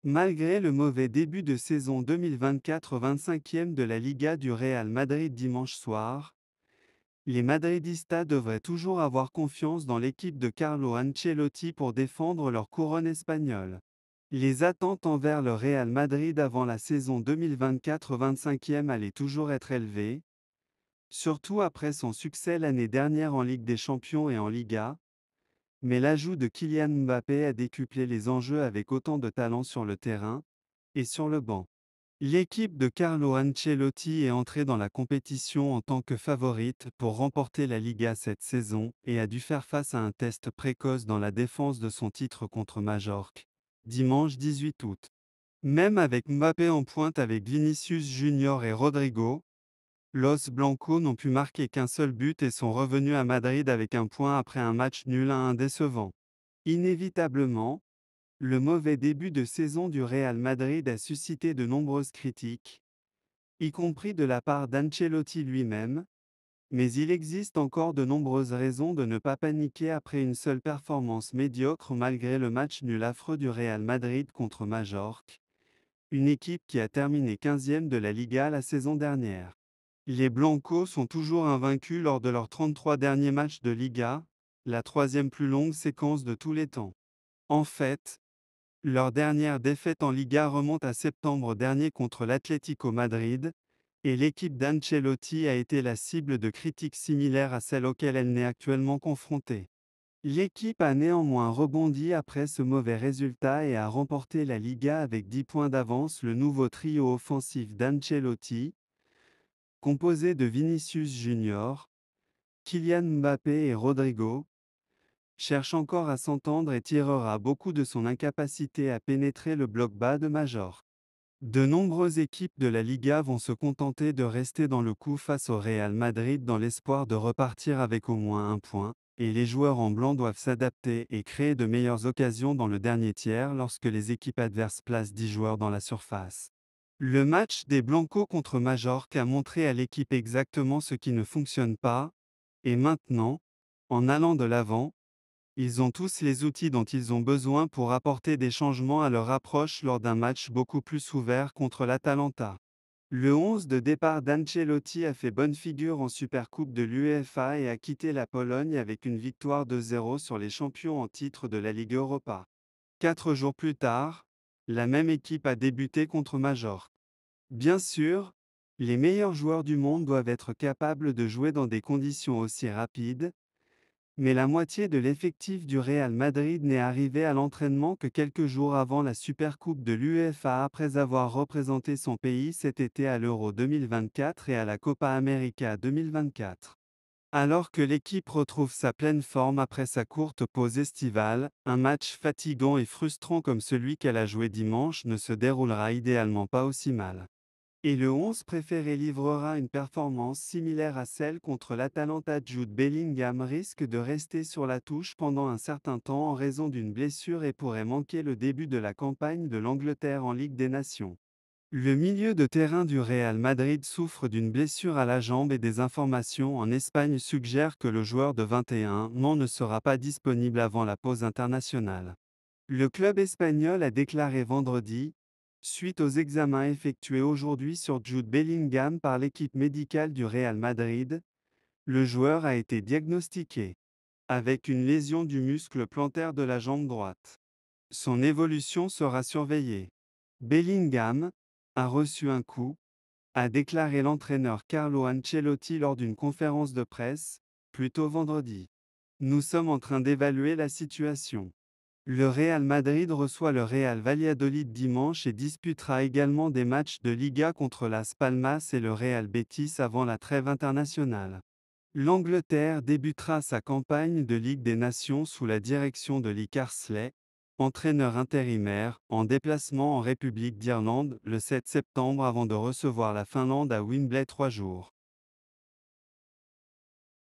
Malgré le mauvais début de saison 2024, 25e de la Liga du Real Madrid dimanche soir, les Madridistas devraient toujours avoir confiance dans l'équipe de Carlo Ancelotti pour défendre leur couronne espagnole. Les attentes envers le Real Madrid avant la saison 2024, 25e allaient toujours être élevées, surtout après son succès l'année dernière en Ligue des Champions et en Liga, mais l'ajout de Kylian Mbappé a décuplé les enjeux avec autant de talent sur le terrain et sur le banc. L'équipe de Carlo Ancelotti est entrée dans la compétition en tant que favorite pour remporter la Liga cette saison et a dû faire face à un test précoce dans la défense de son titre contre Majorque, dimanche 18 août. Même avec Mbappé en pointe avec Vinicius Junior et Rodrigo, Los Blancos n'ont pu marquer qu'un seul but et sont revenus à Madrid avec un point après un match nul à 1 décevant. Inévitablement, le mauvais début de saison du Real Madrid a suscité de nombreuses critiques, y compris de la part d'Ancelotti lui-même, mais il existe encore de nombreuses raisons de ne pas paniquer après une seule performance médiocre malgré le match nul affreux du Real Madrid contre Majorque, une équipe qui a terminé 15e de la Liga la saison dernière. Les Blancos sont toujours invaincus lors de leurs 33 derniers matchs de Liga, la troisième plus longue séquence de tous les temps. En fait, leur dernière défaite en Liga remonte à septembre dernier contre l'Atlético Madrid, et l'équipe d'Ancelotti a été la cible de critiques similaires à celles auxquelles elle n'est actuellement confrontée. L'équipe a néanmoins rebondi après ce mauvais résultat et a remporté la Liga avec 10 points d'avance. Le nouveau trio offensif d'Ancelotti, composé de Vinicius Junior, Kylian Mbappé et Rodrigo, cherche encore à s'entendre et tirera beaucoup de son incapacité à pénétrer le bloc bas de Majorque. De nombreuses équipes de la Liga vont se contenter de rester dans le coup face au Real Madrid dans l'espoir de repartir avec au moins un point, et les joueurs en blanc doivent s'adapter et créer de meilleures occasions dans le dernier tiers lorsque les équipes adverses placent 10 joueurs dans la surface. Le match des Blancos contre Majorque a montré à l'équipe exactement ce qui ne fonctionne pas, et maintenant, en allant de l'avant, ils ont tous les outils dont ils ont besoin pour apporter des changements à leur approche lors d'un match beaucoup plus ouvert contre l'Atalanta. Le 11 de départ d'Ancelotti a fait bonne figure en Supercoupe de l'UEFA et a quitté la Pologne avec une victoire 2-0 sur les champions en titre de la Ligue Europa. 4 jours plus tard, la même équipe a débuté contre Majorque. Bien sûr, les meilleurs joueurs du monde doivent être capables de jouer dans des conditions aussi rapides, mais la moitié de l'effectif du Real Madrid n'est arrivé à l'entraînement que quelques jours avant la Supercoupe de l'UEFA après avoir représenté son pays cet été à l'Euro 2024 et à la Copa América 2024. Alors que l'équipe retrouve sa pleine forme après sa courte pause estivale, un match fatigant et frustrant comme celui qu'elle a joué dimanche ne se déroulera idéalement pas aussi mal. Et le 11 préféré livrera une performance similaire à celle contre l'Atalanta. Jude Bellingham risque de rester sur la touche pendant un certain temps en raison d'une blessure et pourrait manquer le début de la campagne de l'Angleterre en Ligue des Nations. Le milieu de terrain du Real Madrid souffre d'une blessure à la jambe et des informations en Espagne suggèrent que le joueur de 21 ans ne sera pas disponible avant la pause internationale. Le club espagnol a déclaré vendredi, suite aux examens effectués aujourd'hui sur Jude Bellingham par l'équipe médicale du Real Madrid, le joueur a été diagnostiqué avec une lésion du muscle plantaire de la jambe droite. Son évolution sera surveillée. Bellingham a reçu un coup, a déclaré l'entraîneur Carlo Ancelotti lors d'une conférence de presse, plus tôt vendredi. Nous sommes en train d'évaluer la situation. Le Real Madrid reçoit le Real Valladolid dimanche et disputera également des matchs de Liga contre Las Palmas et le Real Betis avant la trêve internationale. L'Angleterre débutera sa campagne de Ligue des Nations sous la direction de Lee Carsley, entraîneur intérimaire, en déplacement en République d'Irlande le 7 septembre avant de recevoir la Finlande à Wembley 3 jours.